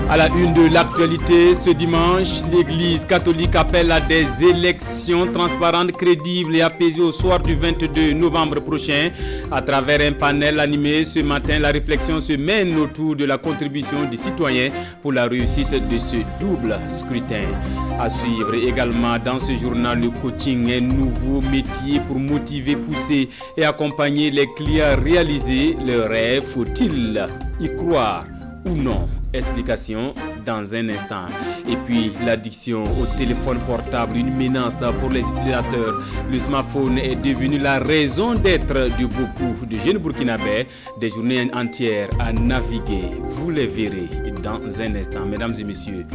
À la une de l'actualité, ce dimanche, l'Église catholique appelle à des élections transparentes, crédibles et apaisées au soir du 22 novembre prochain. À travers un panel animé ce matin, la réflexion se mène autour de la contribution des citoyens pour la réussite de ce double scrutin. À suivre également dans ce journal le coaching, un nouveau métier pour motiver, pousser et accompagner les clients à réaliser leurs rêves. Faut-il y croire ou non? Explication dans un instant. Et puis l'addiction au téléphone portable, une menace pour les utilisateurs. Le smartphone est devenu la raison d'être de beaucoup de jeunes Burkinabés. Des journées entières à naviguer. Vous les verrez dans un instant. Mesdames et messieurs,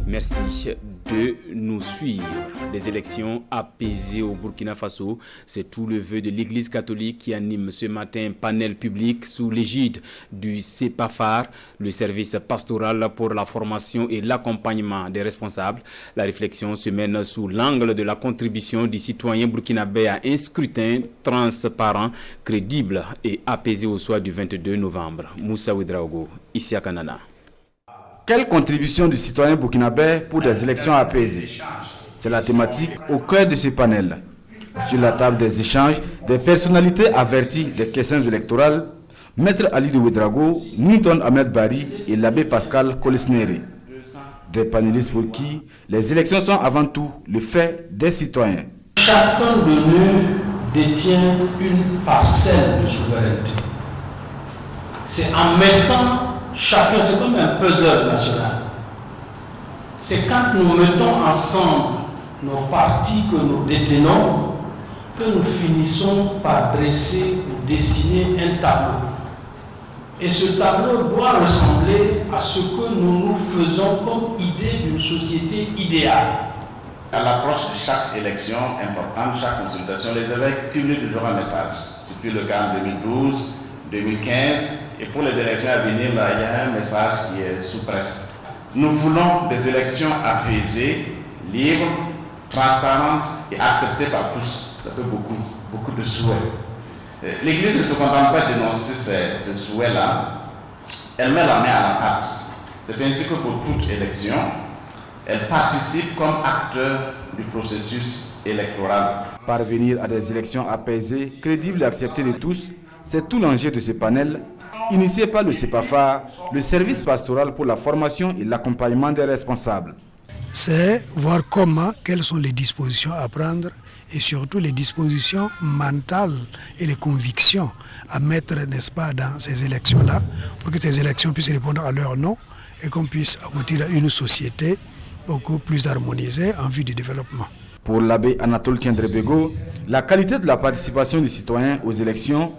merci de nous suivre. Des élections apaisées au Burkina Faso, c'est tout le vœu de l'Église catholique qui anime ce matin un panel public sous l'égide du CEPAFAR, le service pastoral pour la formation et l'accompagnement des responsables. La réflexion se mène sous l'angle de la contribution des citoyens burkinabés à un scrutin transparent, crédible et apaisé au soir du 22 novembre. Moussa Ouedraogo, ici à Kanana. Quelle contribution du citoyen burkinabé pour des élections apaisées? C'est la thématique au cœur de ce panel. Sur la table des échanges, des personnalités averties des questions électorales, Maître Ali de Ouedraogo, Newton Ahmed Bari et l'abbé Pascal Kolesnere. Des panélistes pour qui les élections sont avant tout le fait des citoyens. Chacun de nous détient une parcelle de souveraineté. C'est en mettant chacun, c'est comme un puzzle national. C'est quand nous mettons ensemble nos parties que nous détenons que nous finissons par dresser ou dessiner un tableau. Et ce tableau doit ressembler à ce que nous faisons comme idée d'une société idéale. À l'approche de chaque élection importante, chaque consultation, les évêques publient toujours un message. Ce fut le cas en 2012, 2015. Et pour les élections à venir, il y a un message qui est sous presse. Nous voulons des élections apaisées, libres, transparentes et acceptées par tous. Ça fait beaucoup de souhaits. L'Église ne se contente pas d'énoncer ces souhaits-là. Elle met la main à la pâte. C'est ainsi que pour toute élection, elle participe comme acteur du processus électoral. Parvenir à des élections apaisées, crédibles et acceptées de tous, c'est tout l'enjeu de ce panel, initié par le CEPAFAR, le service pastoral pour la formation et l'accompagnement des responsables. C'est voir quelles sont les dispositions à prendre et surtout les dispositions mentales et les convictions à mettre, n'est-ce pas, dans ces élections-là, pour que ces élections puissent répondre à leur nom et qu'on puisse aboutir à une société beaucoup plus harmonisée en vue du développement. Pour l'abbé Anatole Tiendrebego, la qualité de la participation des citoyens aux élections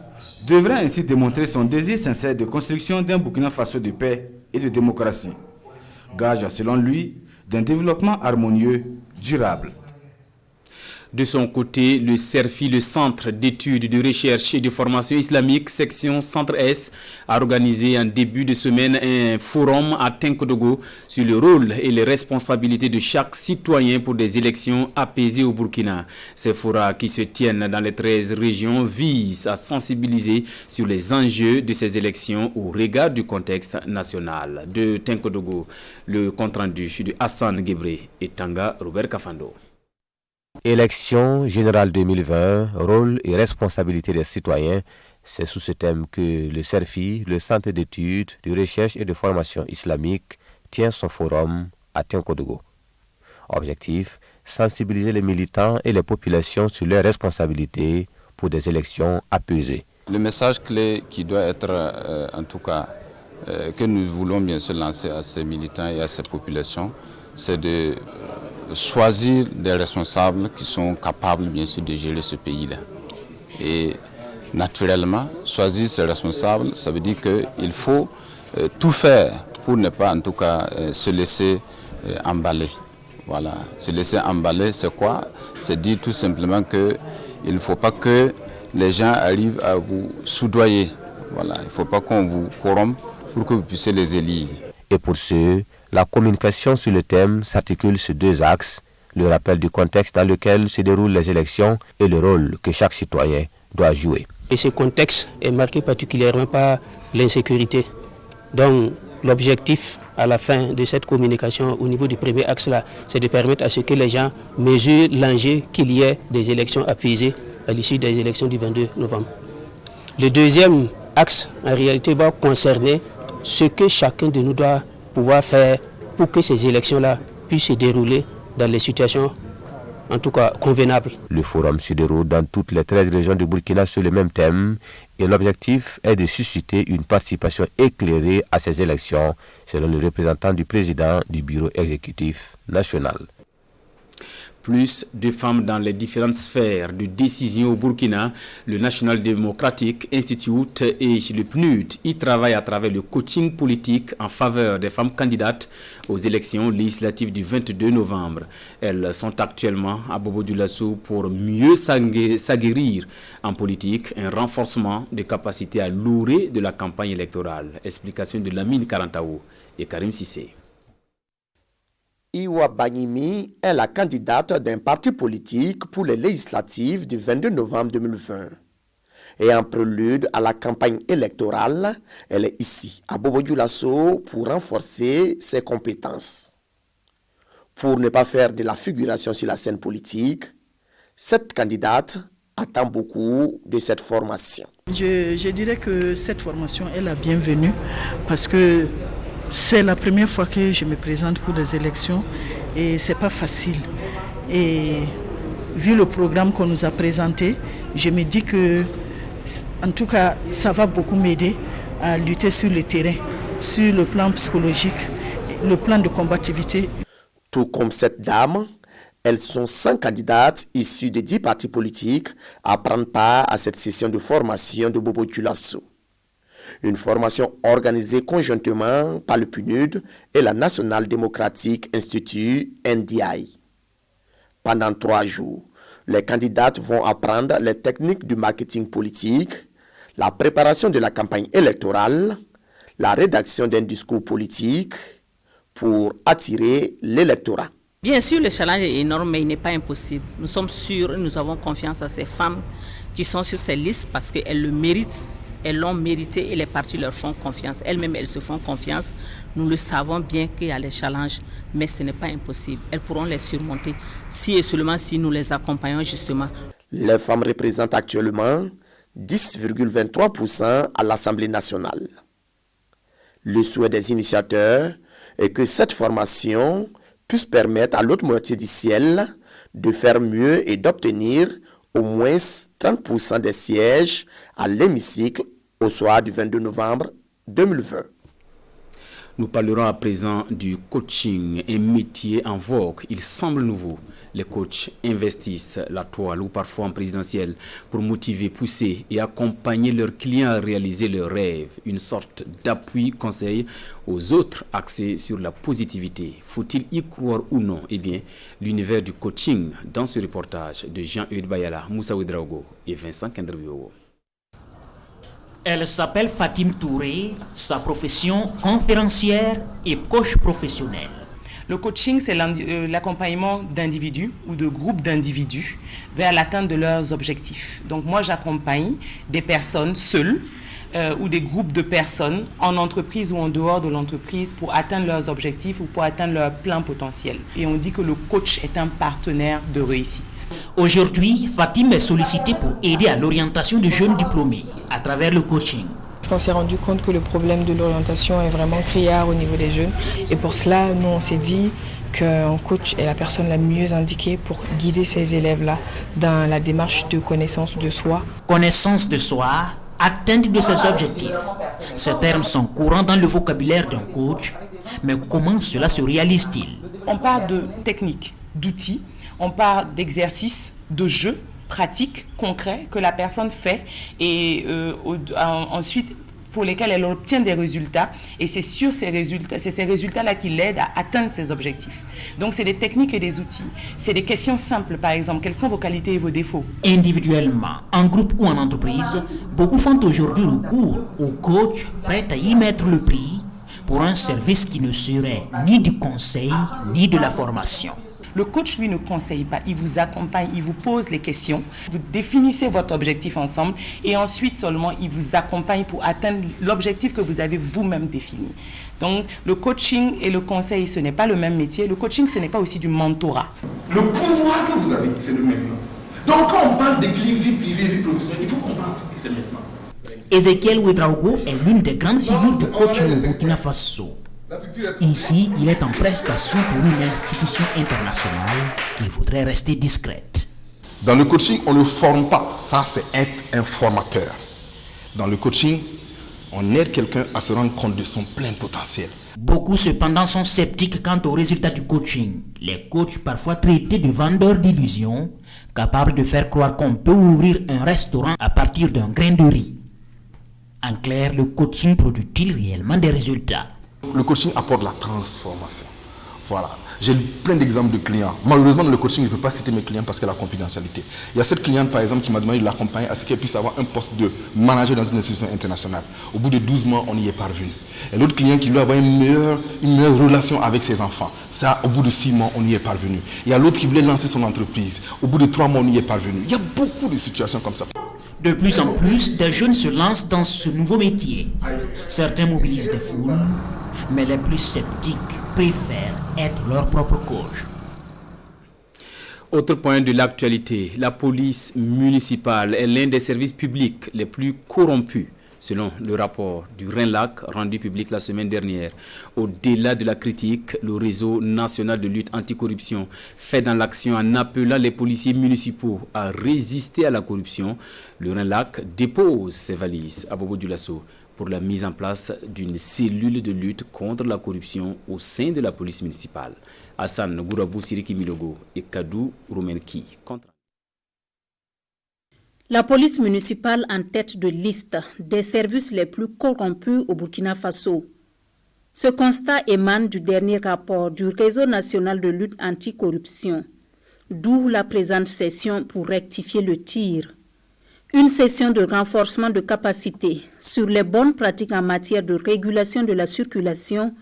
devrait ainsi démontrer son désir sincère de construction d'un Burkina Faso de paix et de démocratie. Gage, selon lui, d'un développement harmonieux, durable. De son côté, le CERFI, le Centre d'études, de recherche et de formation islamique, section Centre-Est, a organisé en début de semaine un forum à Tinkodogo sur le rôle et les responsabilités de chaque citoyen pour des élections apaisées au Burkina. Ces forats qui se tiennent dans les 13 régions visent à sensibiliser sur les enjeux de ces élections au regard du contexte national. De Tinkodogo, le compte-rendu de Hassan Gebré et Tanga Robert Kafando. Élection générale 2020, rôle et responsabilité des citoyens, c'est sous ce thème que le CERFI, le Centre d'études, de recherche et de formation islamique, tient son forum à Tinkodogo. Objectif, sensibiliser les militants et les populations sur leurs responsabilités pour des élections apaisées. Le message clé qui doit être, en tout cas, que nous voulons bien sûr lancer à ces militants et à ces populations, c'est de choisir des responsables qui sont capables bien sûr de gérer ce pays-là. Et naturellement, choisir ces responsables, ça veut dire qu'il faut tout faire pour ne pas en tout cas se laisser emballer. Voilà, se laisser emballer, c'est quoi? C'est dire tout simplement qu'il ne faut pas que les gens arrivent à vous soudoyer. Voilà, il ne faut pas qu'on vous corrompe pour que vous puissiez les élire. Et pour ce, la communication sur le thème s'articule sur deux axes, le rappel du contexte dans lequel se déroulent les élections et le rôle que chaque citoyen doit jouer. Et ce contexte est marqué particulièrement par l'insécurité. Donc l'objectif à la fin de cette communication au niveau du premier axe-là, c'est de permettre à ce que les gens mesurent l'enjeu qu'il y ait des élections apaisées à l'issue des élections du 22 novembre. Le deuxième axe, en réalité, va concerner ce que chacun de nous doit pouvoir faire pour que ces élections-là puissent se dérouler dans les situations, en tout cas, convenables. Le forum se déroule dans toutes les 13 régions du Burkina sur le même thème et l'objectif est de susciter une participation éclairée à ces élections, selon le représentant du président du bureau exécutif national. Plus de femmes dans les différentes sphères de décision au Burkina, le National Democratic Institute et le PNUD y travaillent à travers le coaching politique en faveur des femmes candidates aux élections législatives du 22 novembre. Elles sont actuellement à Bobo-Dioulasso pour mieux s'aguerrir en politique, un renforcement des capacités à louer de la campagne électorale. Explication de Lamine Karantao et Karim Sissé. Iwa Banyimi est la candidate d'un parti politique pour les législatives du 22 novembre 2020. Et en prélude à la campagne électorale, elle est ici, à Bobo-Dioulasso, pour renforcer ses compétences. Pour ne pas faire de la figuration sur la scène politique, cette candidate attend beaucoup de cette formation. Je dirais que cette formation est la bienvenue parce que c'est la première fois que je me présente pour les élections et c'est pas facile. Et vu le programme qu'on nous a présenté, je me dis que, en tout cas, ça va beaucoup m'aider à lutter sur le terrain, sur le plan psychologique, le plan de combativité. Tout comme cette dame, elles sont 100 candidates issues de 10 partis politiques à prendre part à cette session de formation de Bobo-Dioulasso. Une formation organisée conjointement par le PNUD et la National Democratic Institute NDI. Pendant 3 jours, les candidates vont apprendre les techniques du marketing politique, la préparation de la campagne électorale, la rédaction d'un discours politique pour attirer l'électorat. Bien sûr, le challenge est énorme, mais il n'est pas impossible. Nous sommes sûrs, nous avons confiance à ces femmes qui sont sur ces listes parce qu'elles le méritent. Elles l'ont mérité et les partis leur font confiance. Elles-mêmes, elles se font confiance. Nous le savons bien qu'il y a les challenges, mais ce n'est pas impossible. Elles pourront les surmonter si et seulement si nous les accompagnons justement. Les femmes représentent actuellement 10,23% à l'Assemblée nationale. Le souhait des initiateurs est que cette formation puisse permettre à l'autre moitié du ciel de faire mieux et d'obtenir au moins 30% des sièges à l'hémicycle au soir du 22 novembre 2020. Nous parlerons à présent du coaching, un métier en vogue. Il semble nouveau. Les coachs investissent la toile ou parfois en présidentiel pour motiver, pousser et accompagner leurs clients à réaliser leurs rêves. Une sorte d'appui conseil aux autres axés sur la positivité. Faut-il y croire ou non? Eh bien, l'univers du coaching dans ce reportage de Jean-Eudes Bayala, Moussa Ouedraogo et Vincent Kendrebiogo. Elle s'appelle Fatim Touré, sa profession conférencière et coach professionnel. Le coaching, c'est l'accompagnement d'individus ou de groupes d'individus vers l'atteinte de leurs objectifs. Donc moi, j'accompagne des personnes seules ou des groupes de personnes en entreprise ou en dehors de l'entreprise pour atteindre leurs objectifs ou pour atteindre leur plein potentiel. Et on dit que le coach est un partenaire de réussite. Aujourd'hui, Fatim est sollicitée pour aider à l'orientation de jeunes diplômés à travers le coaching. On s'est rendu compte que le problème de l'orientation est vraiment criard au niveau des jeunes. Et pour cela, nous, on s'est dit qu'un coach est la personne la mieux indiquée pour guider ces élèves-là dans la démarche de connaissance de soi. Connaissance de soi, atteinte de ses objectifs. Ces termes sont courants dans le vocabulaire d'un coach, mais comment cela se réalise-t-il? On parle de techniques, d'outils, on parle d'exercices, de jeux pratiques, concrets que la personne fait et ensuite pour lesquels elle obtient des résultats et c'est sur ces résultats-là qui l'aident à atteindre ses objectifs. Donc c'est des techniques et des outils. C'est des questions simples, par exemple, quelles sont vos qualités et vos défauts? Individuellement, en groupe ou en entreprise, beaucoup font aujourd'hui recours au coach prêt à y mettre le prix pour un service qui ne serait ni du conseil ni de la formation. Le coach, lui, ne conseille pas, il vous accompagne, il vous pose les questions, vous définissez votre objectif ensemble et ensuite seulement il vous accompagne pour atteindre l'objectif que vous avez vous-même défini. Donc le coaching et le conseil, ce n'est pas le même métier. Le coaching, ce n'est pas aussi du mentorat. Le pouvoir que vous avez, c'est le maintenant. Donc quand on parle d'équilibre vie privée, vie professionnelle, il faut comprendre ce que c'est maintenant. Ezekiel Ouedraogo est l'une des grandes figures du coaching au Burkina Faso. Ici, il est en prestation pour une institution internationale qui voudrait rester discrète. Dans le coaching, on ne forme pas. Ça, c'est être un formateur. Dans le coaching, on aide quelqu'un à se rendre compte de son plein potentiel. Beaucoup cependant sont sceptiques quant aux résultats du coaching. Les coachs parfois traités de vendeurs d'illusions, capables de faire croire qu'on peut ouvrir un restaurant à partir d'un grain de riz. En clair, le coaching produit-il réellement des résultats? Le coaching apporte la transformation. Voilà. J'ai plein d'exemples de clients. Malheureusement, dans le coaching, je ne peux pas citer mes clients parce qu'il y a la confidentialité. Il y a cette cliente, par exemple, qui m'a demandé de l'accompagner à ce qu'elle puisse avoir un poste de manager dans une institution internationale. Au bout de 12 mois, on y est parvenu. Et l'autre client qui lui avoir une meilleure relation avec ses enfants. Ça, au bout de 6 mois, on y est parvenu. Il y a l'autre qui voulait lancer son entreprise. Au bout de 3 mois, on y est parvenu. Il y a beaucoup de situations comme ça. De plus en plus, des jeunes se lancent dans ce nouveau métier. Certains mobilisent des foules, mais les plus sceptiques préfèrent être leur propre coach. Autre point de l'actualité, la police municipale est l'un des services publics les plus corrompus, selon le rapport du RENLAC rendu public la semaine dernière. Au-delà de la critique, le réseau national de lutte anticorruption fait dans l'action en appelant les policiers municipaux à résister à la corruption. Le RENLAC dépose ses valises à Bobo Dioulasso pour la mise en place d'une cellule de lutte contre la corruption au sein de la police municipale. Hassan Gourabou Siriki Milogo et Kadou Roumenki. La police municipale en tête de liste des services les plus corrompus au Burkina Faso. Ce constat émane du dernier rapport du Réseau national de lutte anticorruption, d'où la présente session pour rectifier le tir. Une session de renforcement de capacité sur les bonnes pratiques en matière de régulation de la circulation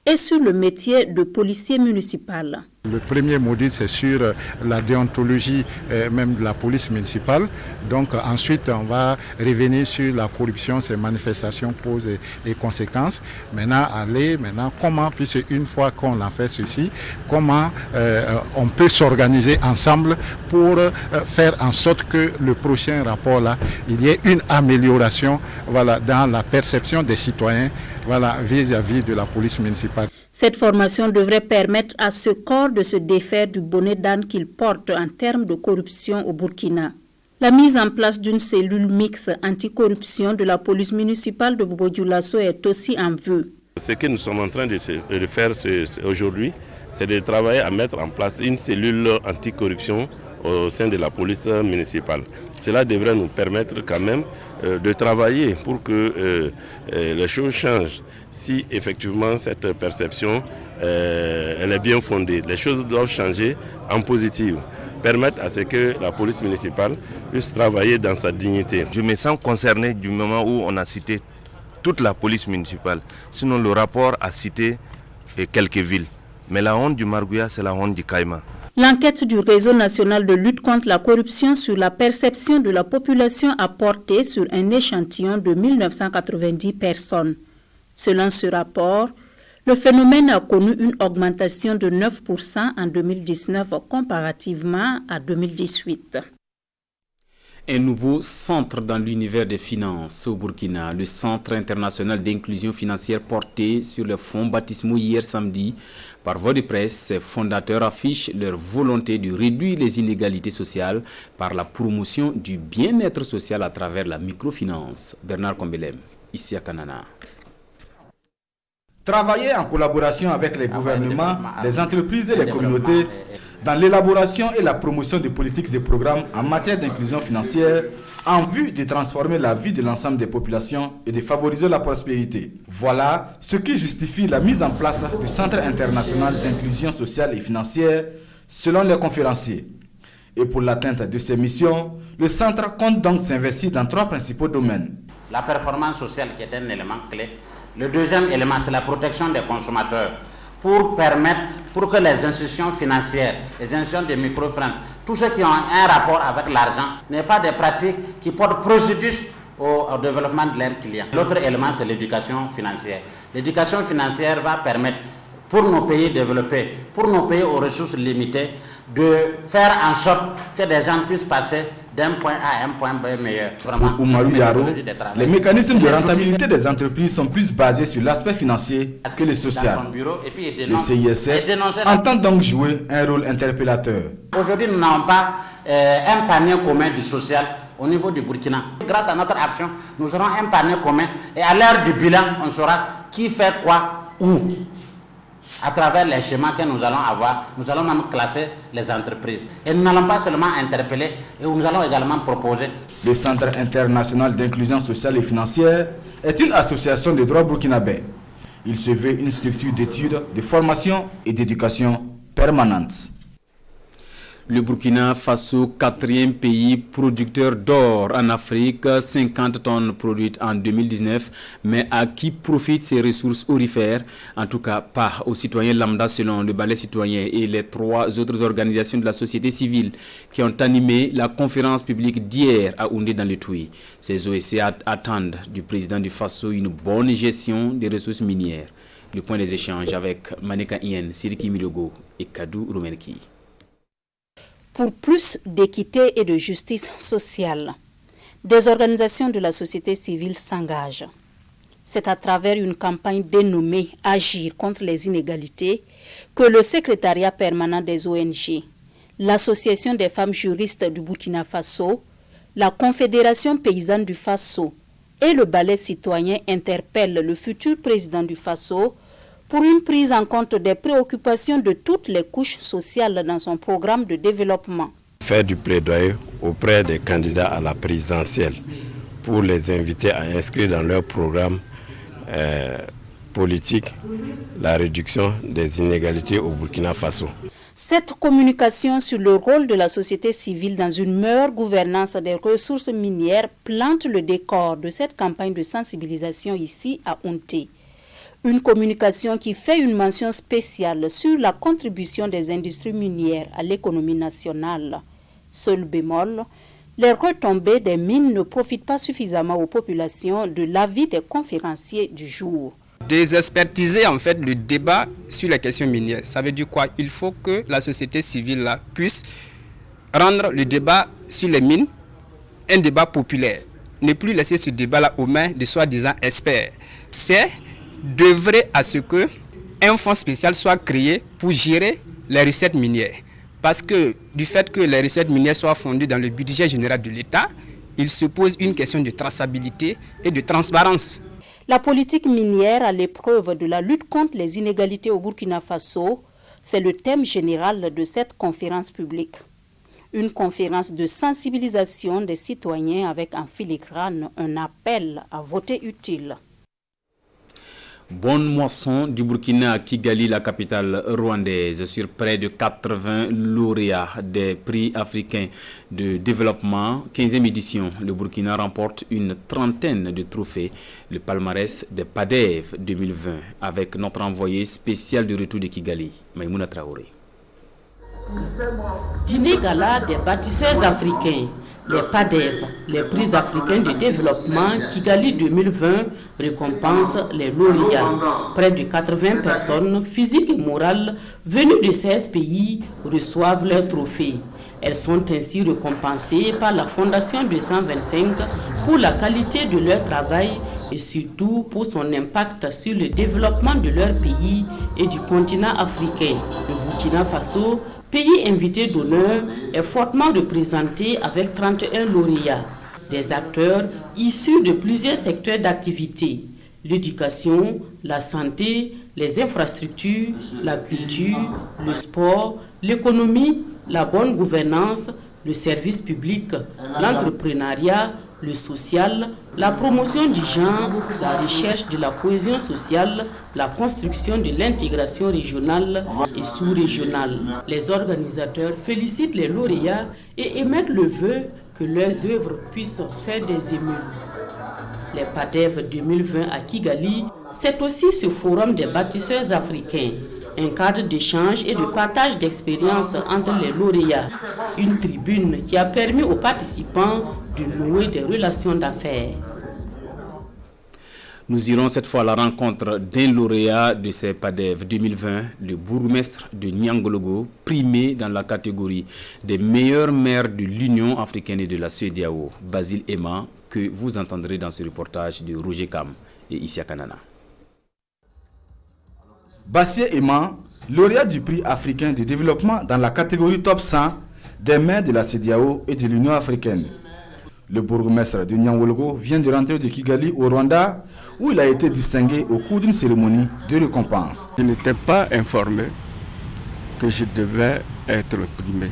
et sur le métier de policier municipal. Le premier module, c'est sur la déontologie même de la police municipale. Donc ensuite, on va revenir sur la corruption, ses manifestations, causes et conséquences. Maintenant, comment, puisque une fois qu'on a fait ceci, comment on peut s'organiser ensemble pour faire en sorte que le prochain rapport-là, il y ait une amélioration dans la perception des citoyens vis-à-vis de la police municipale. Cette formation devrait permettre à ce corps de se défaire du bonnet d'âne qu'il porte en termes de corruption au Burkina. La mise en place d'une cellule mixte anticorruption de la police municipale de Bobo Dioulasso est aussi en vue. Ce que nous sommes en train de faire aujourd'hui, c'est de travailler à mettre en place une cellule anticorruption au sein de la police municipale. Cela devrait nous permettre quand même de travailler pour que les choses changent. Si effectivement cette perception elle est bien fondée, les choses doivent changer en positif, permettre à ce que la police municipale puisse travailler dans sa dignité. Je me sens concerné du moment où on a cité toute la police municipale. Sinon le rapport a cité quelques villes. Mais la honte du Margouya, c'est la honte du Caïma. L'enquête du Réseau national de lutte contre la corruption sur la perception de la population a porté sur un échantillon de 1990 personnes. Selon ce rapport, le phénomène a connu une augmentation de 9% en 2019 comparativement à 2018. Un nouveau centre dans l'univers des finances au Burkina, le Centre international d'inclusion financière porté sur le fonds baptismaux hier samedi. Par voie de presse, ses fondateurs affichent leur volonté de réduire les inégalités sociales par la promotion du bien-être social à travers la microfinance. Bernard Kombelem, ici à Kanana. Travailler en collaboration avec les gouvernements, les entreprises et les communautés dans l'élaboration et la promotion de politiques et programmes en matière d'inclusion financière en vue de transformer la vie de l'ensemble des populations et de favoriser la prospérité. Voilà ce qui justifie la mise en place du Centre international d'inclusion sociale et financière selon les conférenciers. Et pour l'atteinte de ces missions, le centre compte donc s'investir dans 3 principaux domaines. La performance sociale qui est un élément clé. Le deuxième élément, c'est la protection des consommateurs. pour que les institutions financières, les institutions de microfinance, tous ceux qui ont un rapport avec l'argent, n'aient pas des pratiques qui portent préjudice au développement de leurs clients. L'autre élément, c'est l'éducation financière. L'éducation financière va permettre, pour nos pays développés, pour nos pays aux ressources limitées, de faire en sorte que des gens puissent passer d'un point A à un point B meilleur. Pour Oumarou Yaro, les mécanismes de rentabilité des entreprises sont plus basés sur l'aspect financier que le social. Le CISF entend donc jouer un rôle interpellateur. Aujourd'hui, nous n'avons pas un panier commun du social au niveau du Burkina. Grâce à notre action, nous aurons un panier commun et à l'heure du bilan, on saura qui fait quoi, où. À travers les schémas que nous allons avoir, nous allons même classer les entreprises. Et nous n'allons pas seulement interpeller, et nous allons également proposer. Le Centre international d'inclusion sociale et financière est une association de droit burkinabé. Il se veut une structure d'études, de formation et d'éducation permanente. Le Burkina Faso, 4e pays producteur d'or en Afrique, 50 tonnes produites en 2019, mais à qui profitent ces ressources aurifères? En tout cas, pas aux citoyens lambda selon le Balai citoyen et les 3 autres organisations de la société civile qui ont animé la conférence publique d'hier à Oundé dans le Touy. Ces OSC attendent du président du Faso une bonne gestion des ressources minières. Le point des échanges avec Manika Ien, Siriki Milogo et Kadou Rumenki. Pour plus d'équité et de justice sociale, des organisations de la société civile s'engagent. C'est à travers une campagne dénommée « Agir contre les inégalités » que le secrétariat permanent des ONG, l'Association des femmes juristes du Burkina Faso, la Confédération paysanne du Faso et le Balai citoyen interpellent le futur président du Faso pour une prise en compte des préoccupations de toutes les couches sociales dans son programme de développement. Faire du plaidoyer auprès des candidats à la présidentielle pour les inviter à inscrire dans leur programme politique la réduction des inégalités au Burkina Faso. Cette communication sur le rôle de la société civile dans une meilleure gouvernance des ressources minières plante le décor de cette campagne de sensibilisation ici à Ounté. Une communication qui fait une mention spéciale sur la contribution des industries minières à l'économie nationale. Seul bémol, les retombées des mines ne profitent pas suffisamment aux populations de l'avis des conférenciers du jour. Désexpertiser en fait le débat sur les questions minières. Ça veut dire quoi? Il faut que la société civile là, puisse rendre le débat sur les mines un débat populaire. Ne plus laisser ce débat-là aux mains de soi-disant experts. C'est d'œuvrer à ce qu'un fonds spécial soit créé pour gérer les recettes minières. Parce que du fait que les recettes minières soient fondées dans le budget général de l'État, il se pose une question de traçabilité et de transparence. La politique minière à l'épreuve de la lutte contre les inégalités au Burkina Faso, c'est le thème général de cette conférence publique. Une conférence de sensibilisation des citoyens avec en filigrane un appel à voter utile. Bonne moisson du Burkina à Kigali, la capitale rwandaise, sur près de 80 lauréats des prix africains de développement. 15e édition, le Burkina remporte une trentaine de trophées. Le palmarès des PADEV 2020 avec notre envoyé spécial de retour de Kigali, Maïmouna Traoré. Dîner gala des bâtisseurs africains. Les PADEV, les prix africains de développement Kigali 2020 récompensent les lauréats. Près de 80 personnes, physiques et morales, venues de 16 pays, reçoivent leurs trophées. Elles sont ainsi récompensées par la Fondation 225 pour la qualité de leur travail et surtout pour son impact sur le développement de leur pays et du continent africain. Le Burkina Faso, pays invité d'honneur, est fortement représenté avec 31 lauréats, des acteurs issus de plusieurs secteurs d'activité, l'éducation, la santé, les infrastructures, la culture, le sport, l'économie, la bonne gouvernance, le service public, l'entrepreneuriat, le social, la promotion du genre, la recherche de la cohésion sociale, la construction de l'intégration régionale et sous-régionale. Les organisateurs félicitent les lauréats et émettent le vœu que leurs œuvres puissent faire des émules. Les PADEV 2020 à Kigali, c'est aussi ce forum des bâtisseurs africains. un cadre d'échange et de partage d'expériences entre les lauréats. Une tribune qui a permis aux participants de nouer des relations d'affaires. Nous irons cette fois à la rencontre d'un lauréat de ces PADEV 2020, le bourgmestre de Nyangologo, primé dans la catégorie des meilleurs maires de l'Union africaine et de la CEDEAO, Basile Ema, que vous entendrez dans ce reportage de Roger Kam et Isia Kanana. Basile Ema, lauréat du prix africain de développement dans la catégorie top 100 des maires de la CEDEAO et de l'Union africaine. Le bourgmestre de Nyangologo vient de rentrer de Kigali au Rwanda, où il a été distingué au cours d'une cérémonie de récompense. Je n'étais pas informé que je devais être primé.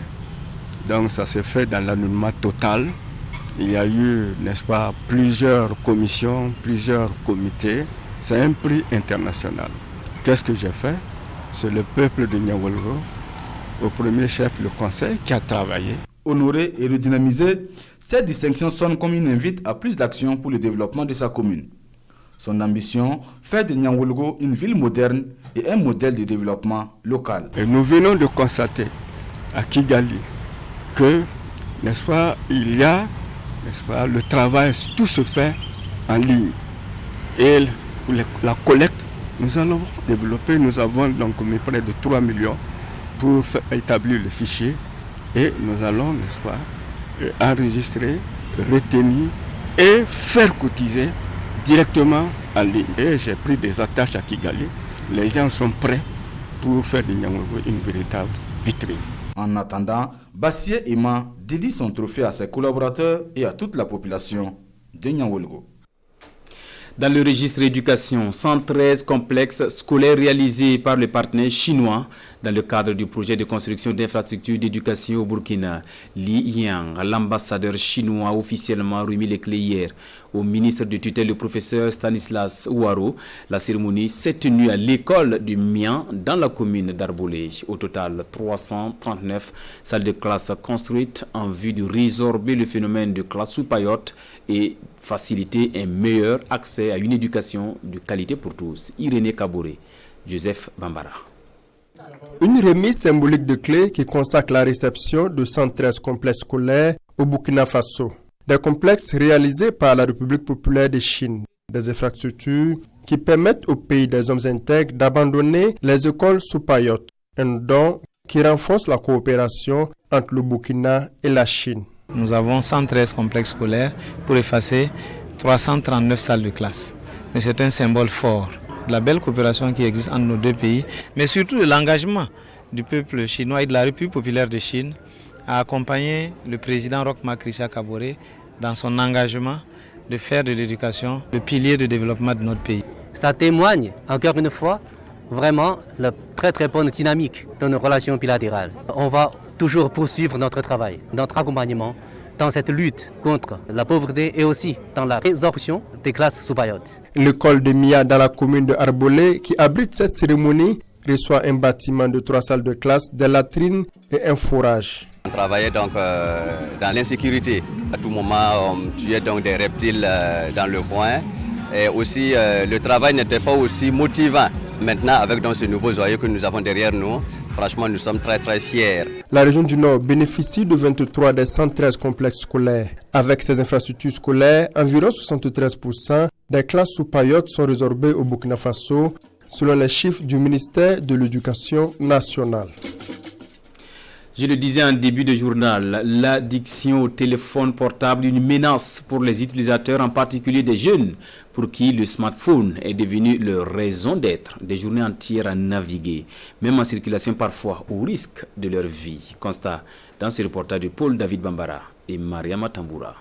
Donc ça s'est fait dans l'anonymat total. Il y a eu, n'est-ce pas, plusieurs commissions, plusieurs comités. C'est un prix international. Qu'est-ce que j'ai fait? C'est le peuple de Nyangologo, au premier chef, le conseil, qui a travaillé. Honoré et redynamisé, cette distinction sonne comme une invite à plus d'actions pour le développement de sa commune. Son ambition fait de Nyangologo une ville moderne et un modèle de développement local. Et nous venons de constater à Kigali que, n'est-ce pas, il y a, n'est-ce pas, le travail, tout se fait en ligne. Et pour la collecte, nous allons développer, nous avons donc mis près de 3 millions pour établir le fichier et nous allons, n'est-ce pas, enregistrer, retenir et faire cotiser directement en ligne. Et j'ai pris des attaches à Kigali. Les gens sont prêts pour faire de Nyangologo une véritable vitrine. En attendant, Basile Ema dédie son trophée à ses collaborateurs et à toute la population de Nyangologo. Dans le registre éducation, 113 complexes scolaires réalisés par les partenaires chinois dans le cadre du projet de construction d'infrastructures d'éducation au Burkina. Li Yang, l'ambassadeur chinois, a officiellement remis les clés hier au ministre de tutelle, le professeur Stanislas Ouaro. La cérémonie s'est tenue à l'école du Mian dans la commune d'Arbolé. Au total, 339 salles de classe construites en vue de résorber le phénomène de classe sous paillotte et faciliter un meilleur accès à une éducation de qualité pour tous. Irénée Kaboré, Joseph Bambara. Une remise symbolique de clés qui consacre la réception de 113 complexes scolaires au Burkina Faso. Des complexes réalisés par la République populaire de Chine. Des infrastructures qui permettent au pays des hommes intègres d'abandonner les écoles sous paillotte. Un don qui renforce la coopération entre le Burkina et la Chine. Nous avons 113 complexes scolaires pour effacer 339 salles de classe. Mais c'est un symbole fort de la belle coopération qui existe entre nos deux pays, mais surtout de l'engagement du peuple chinois et de la République populaire de Chine à accompagner le président Roch Marc Christian Kaboré dans son engagement de faire de l'éducation le pilier de développement de notre pays. Ça témoigne, encore une fois, vraiment la très très bonne dynamique de nos relations bilatérales. On va toujours poursuivre notre travail, notre accompagnement dans cette lutte contre la pauvreté et aussi dans la résorption des classes sous paillotte. L'école de Mia dans la commune de Arbolé, qui abrite cette cérémonie, reçoit un bâtiment de 3 salles de classe, des latrines et un forage. On travaillait donc dans l'insécurité. À tout moment, on tuait donc des reptiles dans le coin. Et aussi, le travail n'était pas aussi motivant. Maintenant, avec donc ce nouveau joyau que nous avons derrière nous, franchement, nous sommes très très fiers. La région du Nord bénéficie de 23 des 113 complexes scolaires. Avec ces infrastructures scolaires, environ 73% des classes sous paillotte sont résorbées au Burkina Faso, selon les chiffres du ministère de l'Éducation nationale. Je le disais en début de journal, l'addiction au téléphone portable est une menace pour les utilisateurs, en particulier des jeunes, pour qui le smartphone est devenu leur raison d'être, des journées entières à naviguer, même en circulation parfois au risque de leur vie. Constat dans ce reportage de Paul David Bambara et Mariama Tamboura.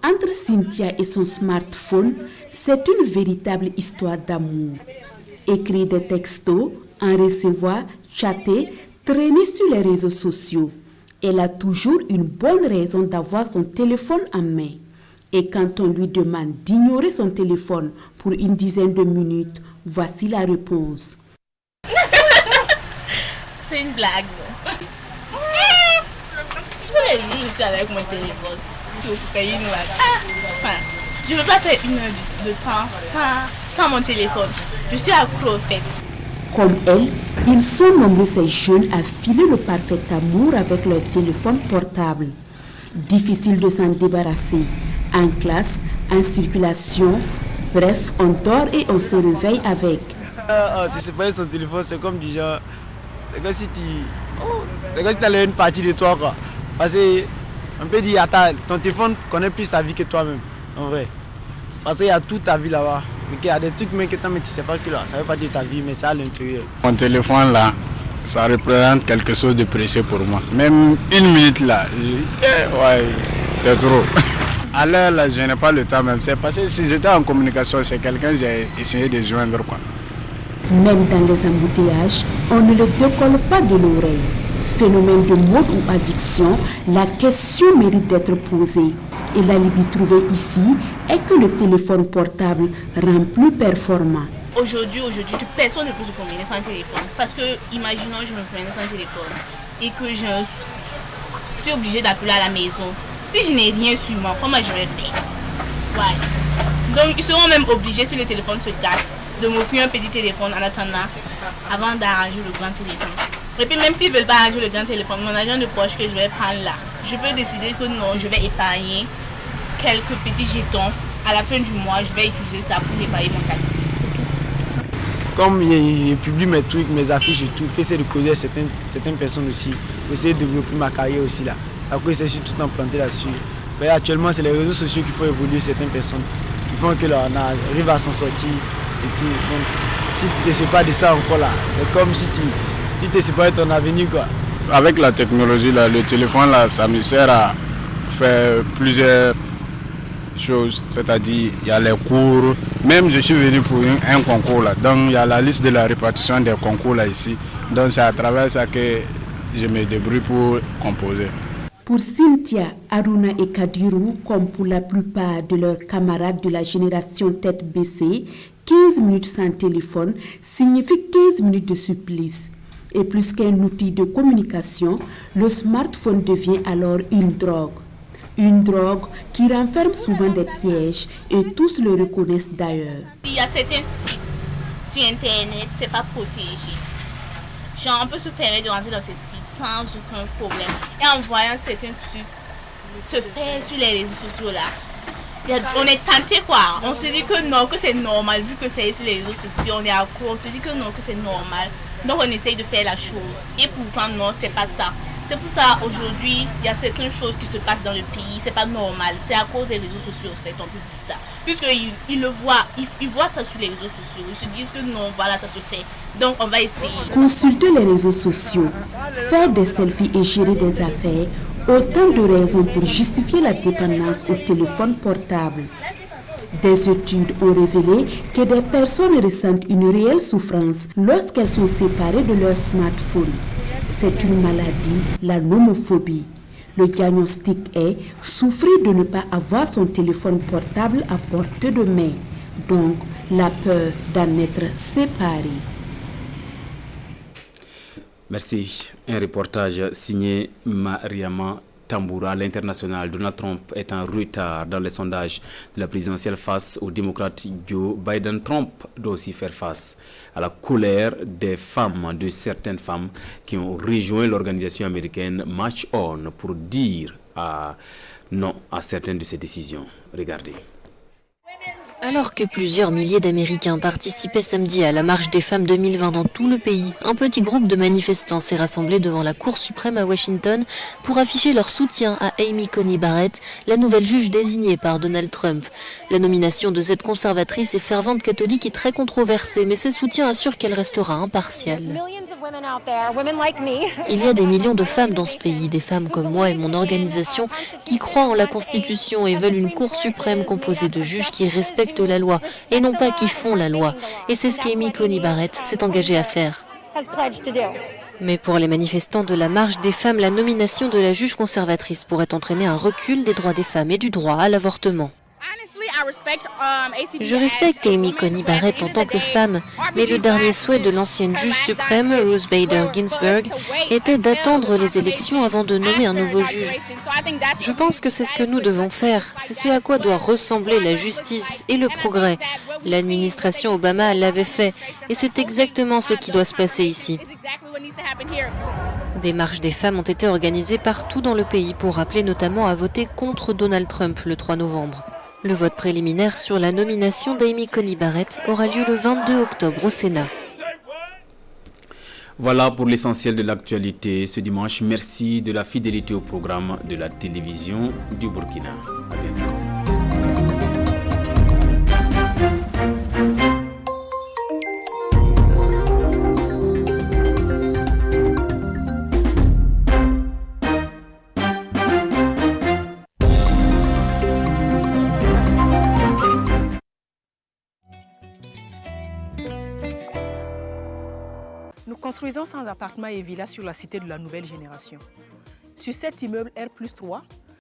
Entre Cynthia et son smartphone, c'est une véritable histoire d'amour. Écrire des textos, en recevoir, chatter, traîner sur les réseaux sociaux. Elle a toujours une bonne raison d'avoir son téléphone en main. Et quand on lui demande d'ignorer son téléphone pour une dizaine de minutes, voici la réponse. C'est une blague. Je suis avec mon téléphone. Je ne peux pas faire une heure de temps sans mon téléphone. Je suis accro au fait. Comme elle, ils sont nombreux ces jeunes à filer le parfait amour avec leur téléphone portable. Difficile de s'en débarrasser. En classe, en circulation, bref, on dort et on se réveille avec. Si c'est pas son téléphone, c'est comme du genre... C'est comme si tu as une partie de toi, quoi. Parce qu'on peut dire, attends, ton téléphone connaît plus ta vie que toi-même, en vrai. Parce qu'il y a toute ta vie là-bas. Mais il y a des trucs mais que tu ne sais pas que là, ça veut pas dire ta vie, mais c'est à l'intérieur. Mon téléphone là, ça représente quelque chose de précieux pour moi. Même une minute là, ouais, c'est trop. À l'heure là, je n'ai pas le temps même. C'est parce que si j'étais en communication, c'est quelqu'un que j'ai essayé de joindre, quoi. Même dans les embouteillages, on ne le décolle pas de l'oreille. Phénomène de mode ou addiction, la question mérite d'être posée. Et l'alibi trouvé ici est que le téléphone portable rend plus performant. Aujourd'hui, personne ne peut se promener sans téléphone. Parce que, imaginons, je me promène sans téléphone et que j'ai un souci. Je suis obligée d'appeler à la maison. Si je n'ai rien sur moi, comment je vais faire? Ouais. Donc, ils seront même obligés, si le téléphone se gâte, de m'offrir un petit téléphone en attendant, avant d'arranger le grand téléphone. Et puis même s'ils ne veulent pas arranger le grand téléphone, mon argent de poche que je vais prendre là, je peux décider que non, je vais épargner quelques petits jetons. À la fin du mois, je vais utiliser ça pour épargner mon taxi. C'est tout. Comme je publie mes trucs, mes affiches et tout, j'essaie de causer certaines personnes aussi, pour essayer de développer ma carrière aussi là. Après, je suis tout implanté là-dessus. Mais actuellement, c'est les réseaux sociaux qui font évoluer certaines personnes. Ils font que là, on arrive à s'en sortir et tout. Donc, si tu ne sais pas de ça encore là, c'est comme si tu ne sais pas de ton avenir, quoi. Avec la technologie, là, le téléphone, là, ça me sert à faire plusieurs choses. C'est-à-dire, il y a les cours. Même je suis venu pour un concours, là. Donc, il y a la liste de la répartition des concours, là, ici. Donc, c'est à travers ça que je me débrouille pour composer. Pour Cynthia, Aruna et Kadirou, comme pour la plupart de leurs camarades de la génération tête baissée, 15 minutes sans téléphone signifie 15 minutes de supplice. Et plus qu'un outil de communication, le smartphone devient alors une drogue. Une drogue qui renferme souvent des pièges et tous le reconnaissent d'ailleurs. Il y a certains sites sur Internet, c'est pas protégé. Genre, on peut se permettre de rentrer dans ces sites sans aucun problème. Et en voyant certains trucs se faire sur les réseaux sociaux là, on est tenté quoi. On se dit que non, que c'est normal, vu que c'est sur les réseaux sociaux, on est à court, on se dit que non, que c'est normal. Donc on essaye de faire la chose. Et pourtant non, c'est pas ça. C'est pour ça aujourd'hui, il y a certaines choses qui se passent dans le pays, c'est pas normal. C'est à cause des réseaux sociaux, en fait, on peut dire ça. Puisqu'ils le voient, ils voient ça sur les réseaux sociaux. Ils se disent que non, voilà, ça se fait. Donc on va essayer. Consulter les réseaux sociaux, faire des selfies et gérer des affaires, autant de raisons pour justifier la dépendance au téléphone portable. Des études ont révélé que des personnes ressentent une réelle souffrance lorsqu'elles sont séparées de leur smartphone. C'est une maladie, la nomophobie. Le diagnostic est souffrir de ne pas avoir son téléphone portable à portée de main, donc la peur d'en être séparé. Merci. Un reportage signé Mariama Tamboura. À l'international, Donald Trump est en retard dans les sondages de la présidentielle face au démocrate Joe Biden. Trump doit aussi faire face à la colère des femmes, de certaines femmes qui ont rejoint l'organisation américaine March On pour dire non à certaines de ses décisions. Regardez. Alors que plusieurs milliers d'Américains participaient samedi à la marche des femmes 2020 dans tout le pays, un petit groupe de manifestants s'est rassemblé devant la Cour suprême à Washington pour afficher leur soutien à Amy Coney Barrett, la nouvelle juge désignée par Donald Trump. La nomination de cette conservatrice et fervente catholique est très controversée, mais ses soutiens assurent qu'elle restera impartiale. Il y a des millions de femmes dans ce pays, des femmes comme moi et mon organisation, qui croient en la Constitution et veulent une Cour suprême composée de juges qui respectent la loi et non pas qui font la loi. Et c'est ce qu'Amy Coney Barrett s'est engagée à faire. Mais pour les manifestants de la marche des femmes, la nomination de la juge conservatrice pourrait entraîner un recul des droits des femmes et du droit à l'avortement. Je respecte Amy Coney Barrett en tant que femme, mais le dernier souhait de l'ancienne juge suprême, Ruth Bader Ginsburg, était d'attendre les élections avant de nommer un nouveau juge. Je pense que c'est ce que nous devons faire. C'est ce à quoi doit ressembler la justice et le progrès. L'administration Obama l'avait fait, et c'est exactement ce qui doit se passer ici. Des marches des femmes ont été organisées partout dans le pays pour rappeler notamment à voter contre Donald Trump le 3 novembre. Le vote préliminaire sur la nomination d'Amy Coney Barrett aura lieu le 22 octobre au Sénat. Voilà pour l'essentiel de l'actualité ce dimanche. Merci de la fidélité au programme de la télévision du Burkina. À bientôt. Nous construisons 100 appartements et villas sur la cité de la nouvelle génération. Sur cet immeuble R+3,